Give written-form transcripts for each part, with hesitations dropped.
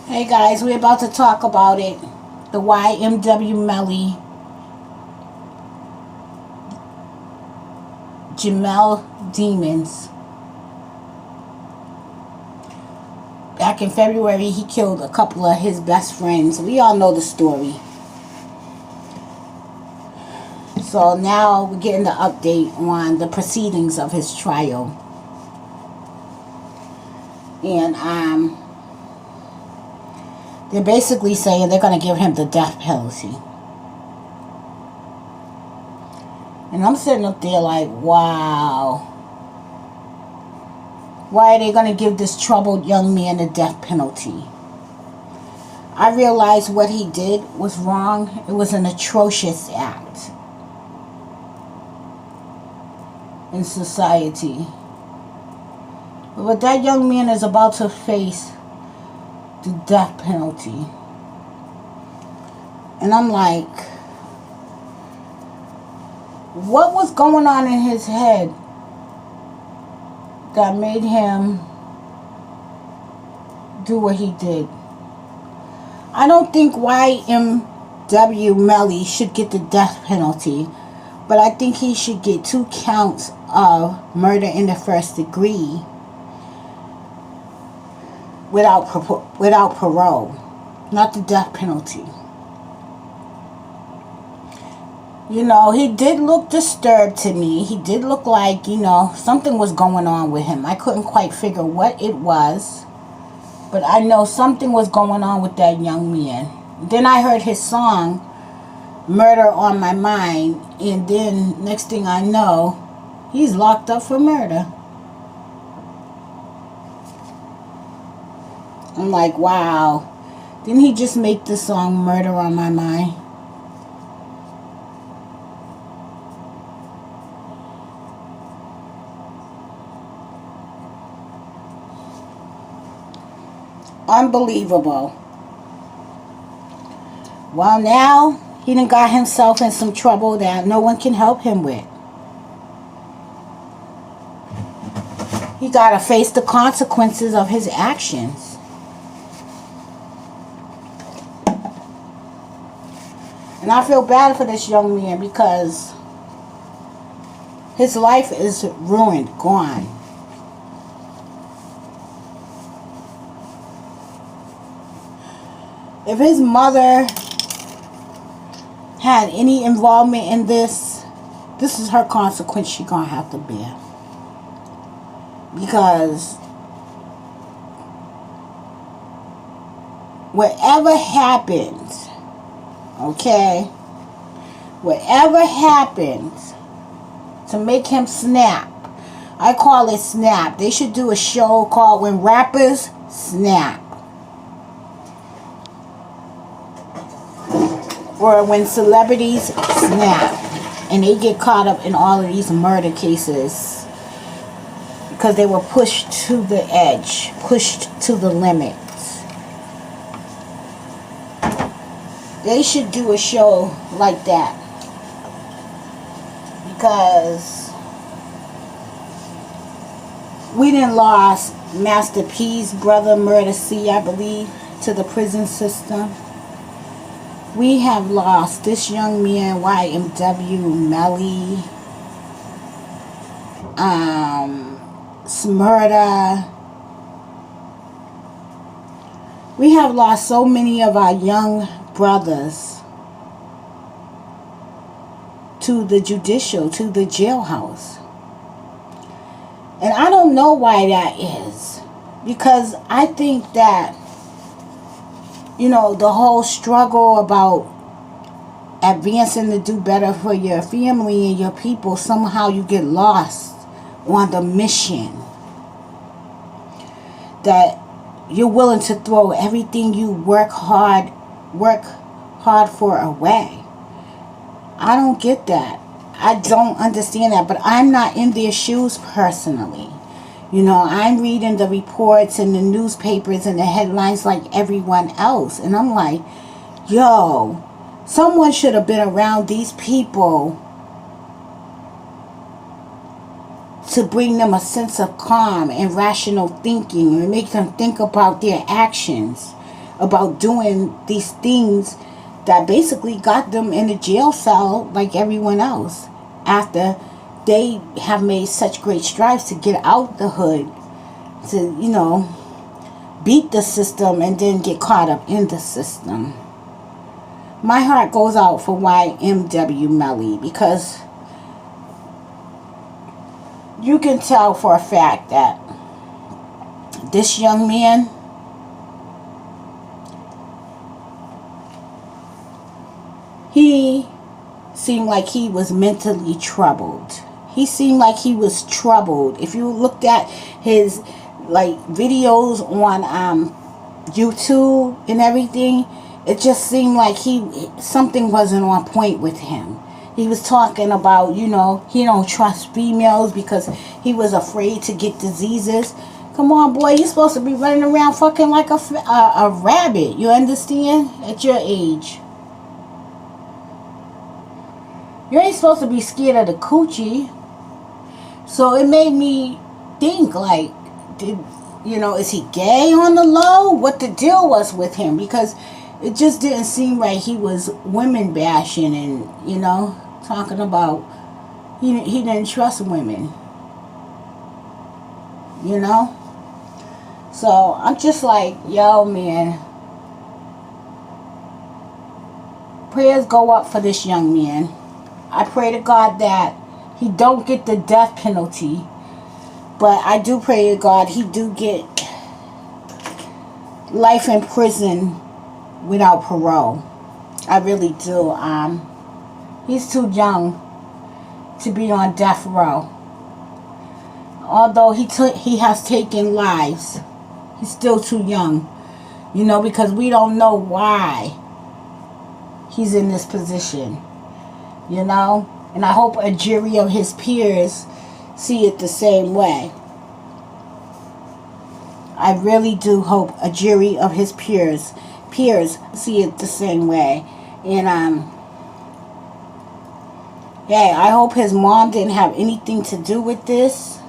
Hey guys, we're about to talk about it. The YMW Melly Jamel Demons. Back in February, he killed a couple of his best friends. We all know the story. So now we're getting the update on the proceedings of his trial. And they're basically saying they're going to give him the death penalty. And I'm sitting up there like, wow. Why are they going to give this troubled young man the death penalty? I realized what he did was wrong. It was an atrocious act in society. But that young man is about to face the death penalty. And I'm like, what was going on in his head that made him do what he did? I don't think YMW Melly should get the death penalty, but I think he should get 2 counts of murder in the first degree without parole, not the death penalty. You know, he did look disturbed to me. He did look like, something was going on with him. I couldn't quite figure what it was, but I know something was going on with that young man. Then I heard his song, Murder on My Mind, and then next thing I know, he's locked up for murder. I'm like, wow. Didn't he just make the song Murder on My Mind? Unbelievable. Well, now he done got himself in some trouble that no one can help him with. He got to face the consequences of his actions. And I feel bad for this young man because his life is ruined, gone. If his mother had any involvement in this is her consequence she's going to have to bear. Because whatever happens, okay, whatever happens to make him snap, I call it snap. They should do a show called When Rappers Snap. Or when celebrities snap and they get caught up in all of these murder cases because they were pushed to the edge, pushed to the limits. They should do a show like that, because we done lost Master P's brother, Murder C, I believe, to the prison system. We have lost this young man, YMW Melly, Smurda. We have lost so many of our young brothers to the judicial, to the jailhouse. And I don't know why that is. Because I think that, the whole struggle about advancing to do better for your family and your people, somehow you get lost on the mission. That you're willing to throw everything you work hard for away. I don't get that. I don't understand that, but I'm not in their shoes personally. I'm reading the reports and the newspapers and the headlines like everyone else. And I'm like, yo, someone should have been around these people to bring them a sense of calm and rational thinking and make them think about their actions. about doing these things that basically got them in a jail cell like everyone else, after they have made such great strides to get out the hood, to, you know, beat the system and then get caught up in the system. My heart goes out for YMW Melly, because you can tell for a fact that this young man, he seemed like he was mentally troubled. He seemed like he was troubled. If you looked at his like videos on YouTube and everything, it just seemed like something wasn't on point with him. He was talking about, you know, he don't trust females because he was afraid to get diseases. Come on, boy, you're supposed to be running around fucking like a rabbit. You understand? At your age, you ain't supposed to be scared of the coochie. So it made me think, like, is he gay on the low? What the deal was with him? Because it just didn't seem right. He was women bashing and, you know, talking about he didn't trust women. You know? So I'm just like, yo, man. Prayers go up for this young man. I pray to God that he don't get the death penalty. But I do pray to God he do get life in prison without parole. I really do. He's too young to be on death row. Although he has taken lives, he's still too young. You know, because we don't know why he's in this position. You know? And I hope a jury of his peers see it the same way. I really do hope a jury of his peers see it the same way. And yeah, I hope his mom didn't have anything to do with this,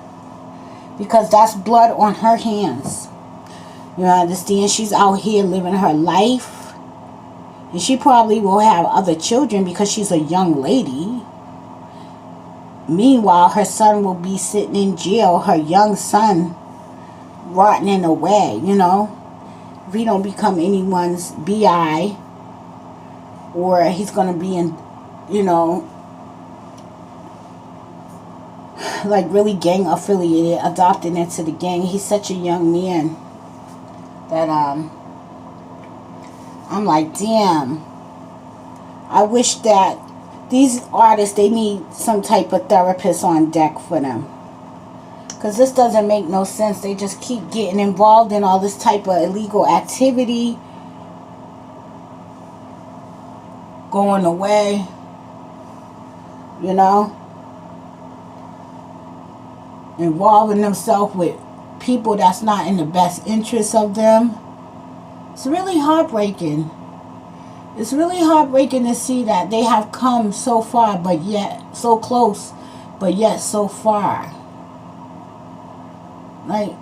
because that's blood on her hands. You understand? She's out here living her life, and she probably will have other children because she's a young lady. Meanwhile, her son will be sitting in jail, her young son, rotting away, you know. If he don't become anyone's BI, or he's going to be in, you know, like really gang affiliated, adopted into the gang. He's such a young man that I'm like, damn. I wish that these artists, they need some type of therapist on deck for them. Because this doesn't make no sense. They just keep getting involved in all this type of illegal activity, going away, you know, involving themselves with people that's not in the best interest of them. It's really heartbreaking. It's really heartbreaking to see that they have come so far, but yet so close, but yet so far. Like,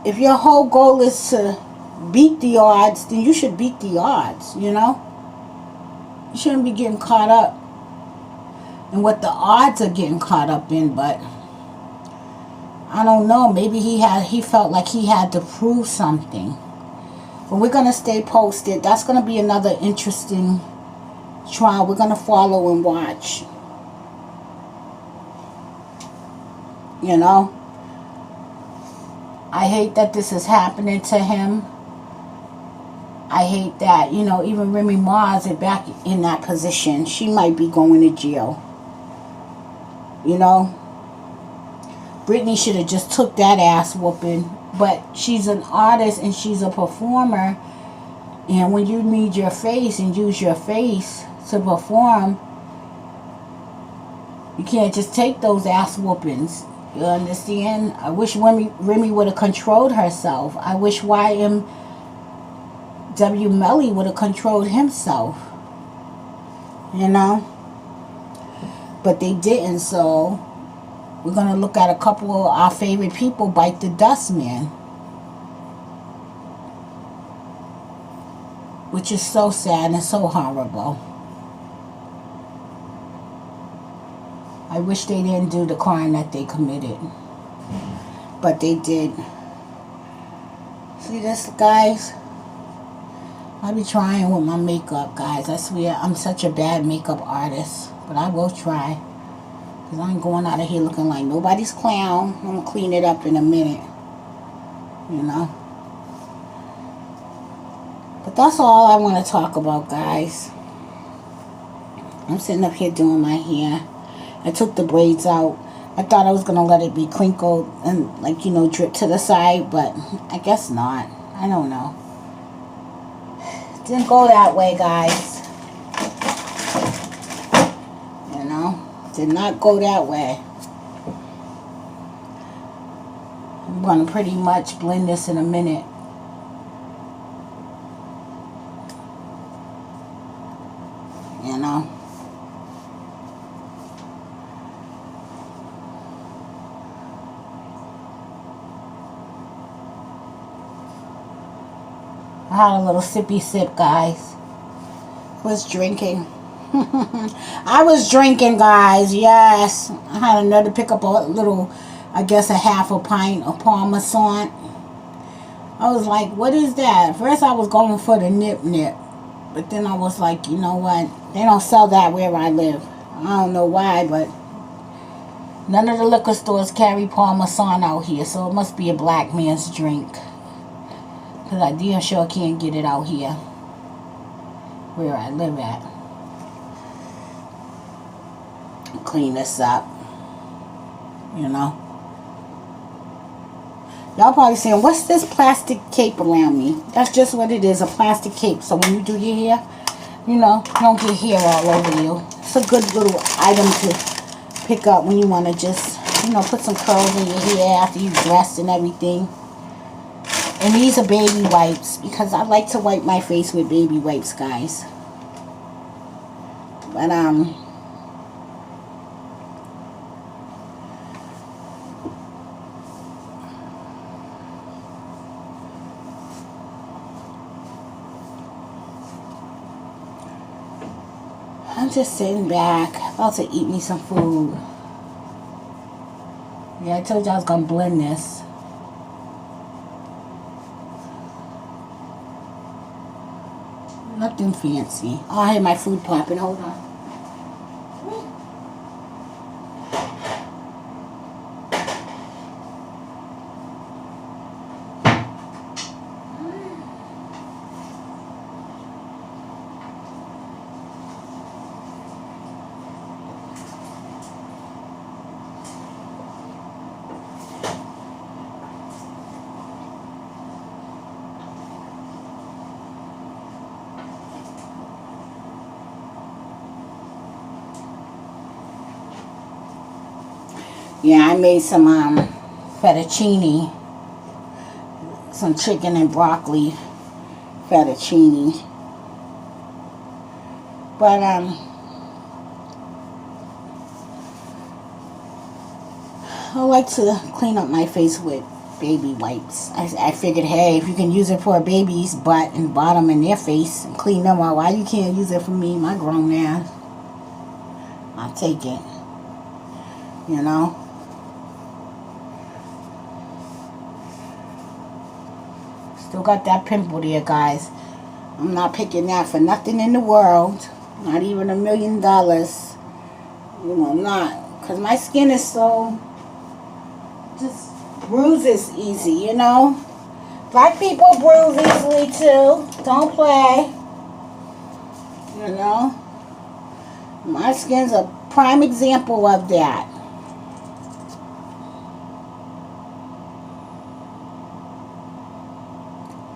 if your whole goal is to beat the odds, then you should beat the odds, you know? You shouldn't be getting caught up in what the odds are getting caught up in, but I don't know. Maybe he felt like he had to prove something. But we're going to stay posted. That's going to be another interesting trial. We're going to follow and watch. You know? I hate that this is happening to him. I hate that, you know, even Remy Ma is back in that position. She might be going to jail. You know? Britney should have just took that ass whooping. But she's an artist and she's a performer. And when you need your face and use your face to perform, you can't just take those ass whoopings. You understand? I wish Remy would have controlled herself. I wish YMW Melly would have controlled himself. You know? But they didn't, so we're going to look at a couple of our favorite people bite the dust, man. which is so sad and so horrible. I wish they didn't do the crime that they committed, but they did. See this, guys? I be trying with my makeup, guys. I swear I'm such a bad makeup artist, but I will try. Because I ain't going out of here looking like nobody's clown. I'm going to clean it up in a minute. You know? But that's all I want to talk about, guys. I'm sitting up here doing my hair. I took the braids out. I thought I was going to let it be crinkled and, like, you know, drip to the side. But I guess not. I don't know. Didn't go that way, guys. You know? Did not go that way. I'm going to pretty much blend this in a minute. You know? I had a little sippy sip, guys. Was drinking. I was drinking, guys. Yes. I had another pick up a little, I guess a half a pint of Parmesan. I was like, what is that? First I was going for the nip. But then I was like, you know what? They don't sell that where I live. I don't know why, but none of the liquor stores carry Parmesan out here. So it must be a black man's drink. Because I damn sure can't get it out here where I live at. Clean this up. You know. Y'all probably saying, what's this plastic cape around me? That's just what it is, a plastic cape. So when you do your hair, you know, you don't get hair all over you. It's a good little item to pick up when you want to just, you know, put some curls in your hair after you've dressed and everything. And these are baby wipes because I like to wipe my face with baby wipes, guys. But I'm just sitting back, about to eat me some food. Yeah, I told you I was gonna blend this. Nothing fancy. Oh, I hear my food popping. Hold on. Yeah, I made some fettuccine, some chicken and broccoli fettuccine. But I like to clean up my face with baby wipes. I figured, hey, if you can use it for a baby's butt and bottom in their face and clean them out, why you can't use it for me, my grown ass? I'll take it. You know? Still got that pimple there, guys. I'm not picking that for nothing in the world. Not even $1 million. You know, not. Because my skin is so... just bruises easy, you know? Black people bruise easily too. Don't play. You know? My skin's a prime example of that.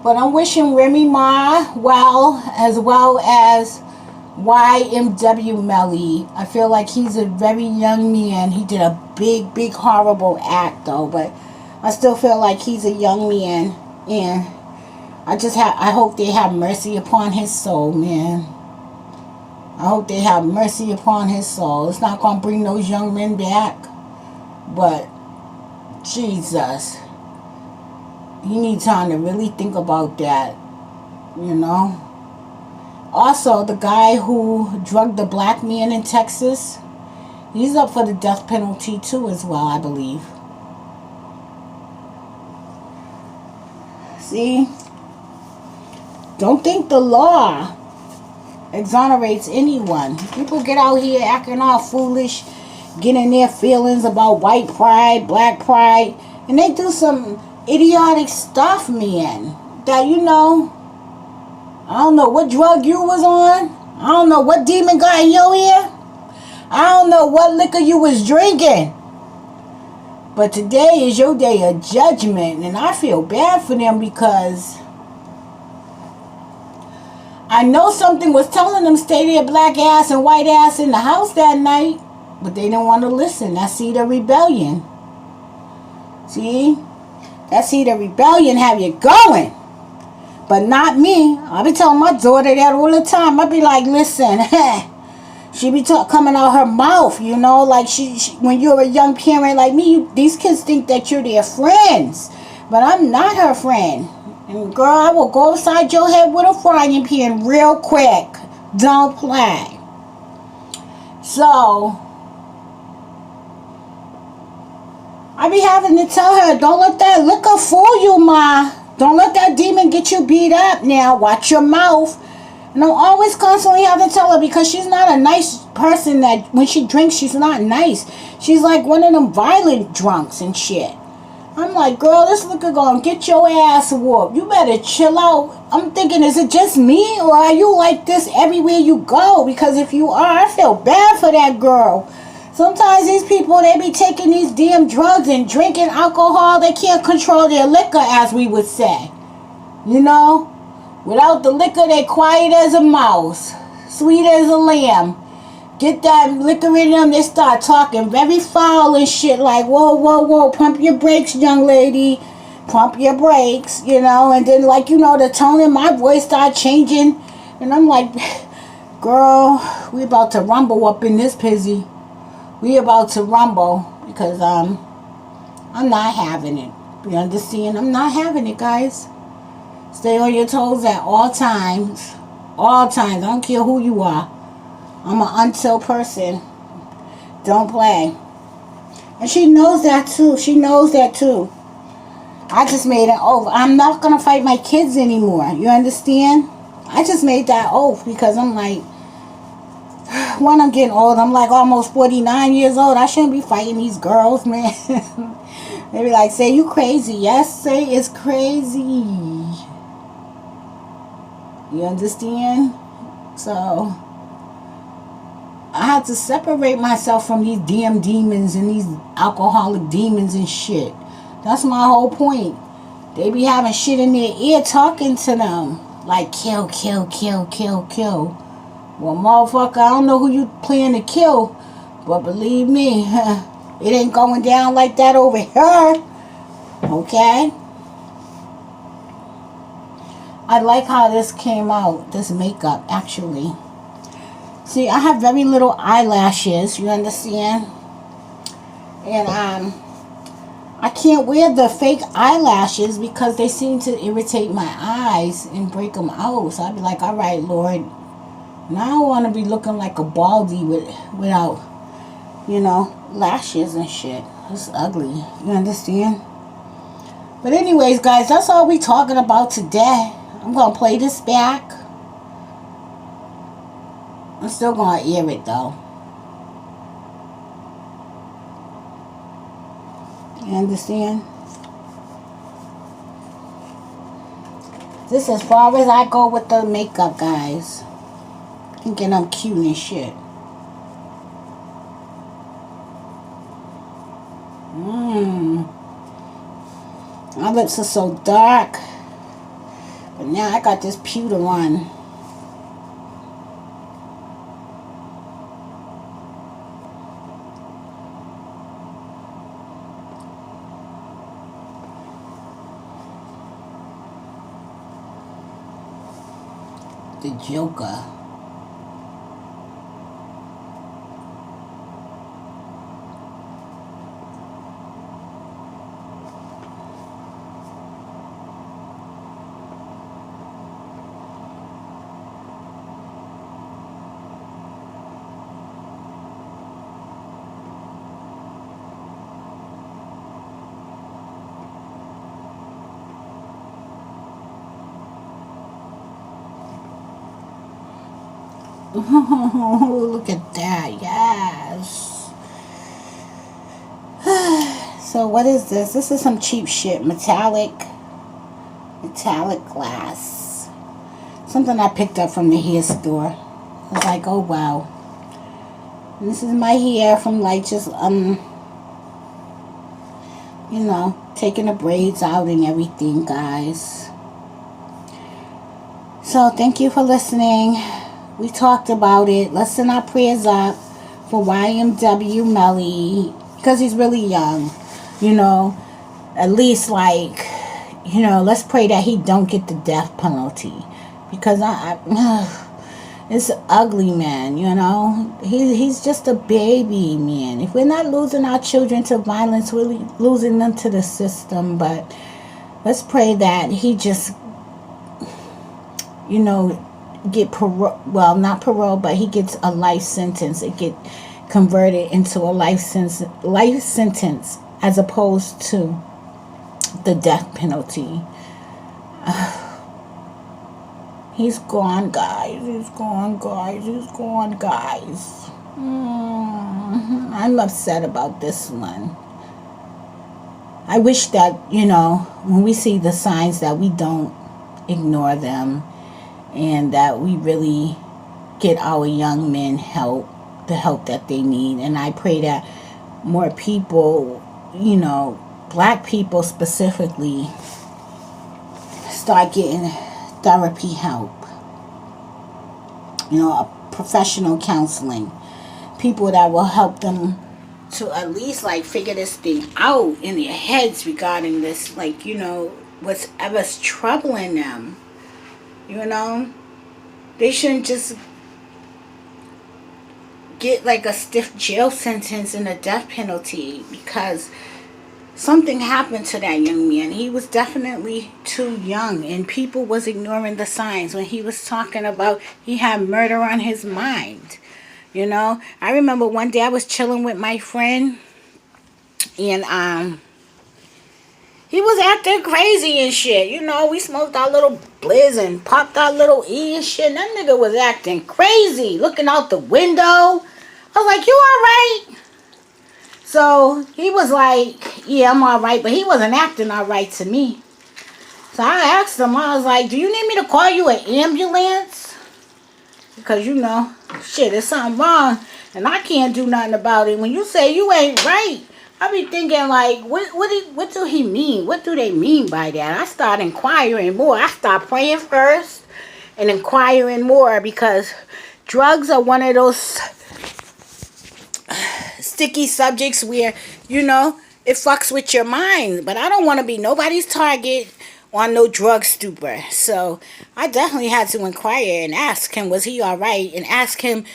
But I'm wishing Remy Ma well as YMW Melly. I feel like he's a very young man. He did a big, horrible act though. But I still feel like he's a young man. And I hope they have mercy upon his soul, man. I hope they have mercy upon his soul. It's not going to bring those young men back. But, Jesus. You need time to really think about that. You know? Also, the guy who drugged the black man in Texas, he's up for the death penalty too as well, I believe. See? Don't think the law exonerates anyone. People get out here acting all foolish, getting their feelings about white pride, black pride, and they do some idiotic stuff, man. That, I don't know what drug you was on. I don't know what demon got in your ear. I don't know what liquor you was drinking. But today is your day of judgment, and I feel bad for them because I know something was telling them stay their black ass and white ass in the house that night, but they didn't want to listen. That seed of rebellion. See? That seed of rebellion have you going. But not me. I be telling my daughter that all the time. I be like, listen, she be coming out her mouth, like she when you're a young parent like me, these kids think that you're their friends. But I'm not her friend. And girl, I will go upside your head with a frying pan real quick. Don't play. So, I be having to tell her, don't let that liquor fool you, ma. Don't let that demon get you beat up now. Watch your mouth. And I'm always constantly having to tell her because she's not a nice person that when she drinks, she's not nice. She's like one of them violent drunks and shit. I'm like, girl, this liquor gonna get your ass whooped. You better chill out. I'm thinking, is it just me or are you like this everywhere you go? Because if you are, I feel bad for that girl. Sometimes these people, they be taking these damn drugs and drinking alcohol. They can't control their liquor, as we would say. Without the liquor, they quiet as a mouse, sweet as a lamb. Get that liquor in them, they start talking very foul and shit like, whoa, whoa, whoa, pump your brakes, young lady. Pump your brakes, and then the tone in my voice start changing. And I'm like, girl, we about to rumble up in this pizzy. We about to rumble because I'm not having it. You understand? I'm not having it, guys. Stay on your toes at all times. All times. I don't care who you are. I'm an until person. Don't play. And she knows that too. She knows that too. I just made an oath. I'm not going to fight my kids anymore. You understand? I just made that oath because I'm like, when I'm getting old, I'm like almost 49 years old. I shouldn't be fighting these girls, man. They be like, say you crazy. Yes, say it's crazy. You understand? So, I had to separate myself from these damn demons and these alcoholic demons and shit. That's my whole point. They be having shit in their ear talking to them. Like, kill, kill, kill, kill, kill. Well, motherfucker, I don't know who you plan to kill. But believe me, it ain't going down like that over here. Okay? I like how this came out. This makeup, actually. See, I have very little eyelashes. You understand? And, I can't wear the fake eyelashes because they seem to irritate my eyes and break them out. So I'd be like, all right, Lord. Now I don't want to be looking like a baldy without, lashes and shit. It's ugly. You understand? But anyways, guys, that's all we talking about today. I'm going to play this back. I'm still going to air it, though. You understand? This is as far as I go with the makeup, guys. Thinking I'm cute and shit. My lips are so dark. But now I got this pewter one. The Joker. Oh, look at that. Yes. So what is this? This is some cheap shit. Metallic glass. Something I picked up from the hair store. I was like, oh wow. And this is my hair from like just taking the braids out and everything, guys. So thank you for listening. We talked about it. Let's send our prayers up for YMW Melly, because he's really young. At least let's pray that he don't get the death penalty, because it's ugly, man. He's just a baby, man. If we're not losing our children to violence, we're losing them to the system. But let's pray that he just get parole. Well, not parole, but he gets a life sentence. It get converted into a life sentence as opposed to the death penalty. He's gone, guys. He's gone, guys. I'm upset about this one. I wish that, when we see the signs, that we don't ignore them, and that we really get our young men the help that they need. And I pray that more people, black people specifically, start getting therapy help, professional counseling, people that will help them to at least figure this thing out in their heads regarding this, whatever's troubling them. They shouldn't just get a stiff jail sentence and a death penalty because something happened to that young man. He was definitely too young, and people was ignoring the signs when he was talking about he had murder on his mind. I remember one day I was chilling with my friend, and he was acting crazy and shit. We smoked our little blizz and popped our little E and shit. And that nigga was acting crazy, looking out the window. I was like, you alright? So he was like, yeah, I'm alright. But he wasn't acting alright to me. So I asked him, I was like, do you need me to call you an ambulance? Because, shit, there's something wrong. And I can't do nothing about it. When you say you ain't right, I be thinking what do he mean? What do they mean by that? I start inquiring more. I start praying first and inquiring more, because drugs are one of those sticky subjects where, it fucks with your mind. But I don't want to be nobody's target on no drug stupor. So I definitely had to inquire and ask him, was he all right? And ask him,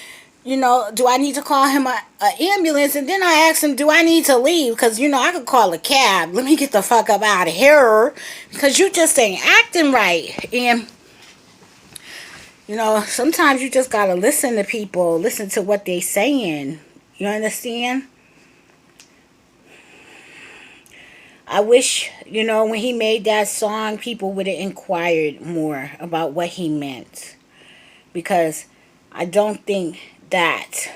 do I need to call him an ambulance? And then I asked him, do I need to leave? Because, I could call a cab. Let me get the fuck up out of here. Because you just ain't acting right. And, sometimes you just got to listen to people. Listen to what they saying. You understand? I wish, when he made that song, people would have inquired more about what he meant. Because I don't think that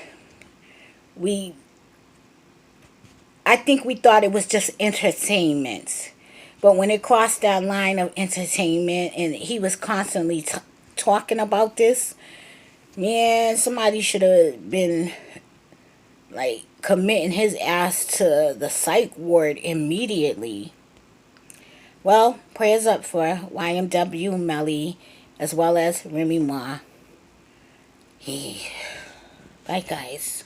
I think we thought it was just entertainment. But when it crossed that line of entertainment and he was constantly talking about this, man, somebody should have been committing his ass to the psych ward immediately. Well, prayers up for YMW Melly as well as Remy Ma. Bye, guys.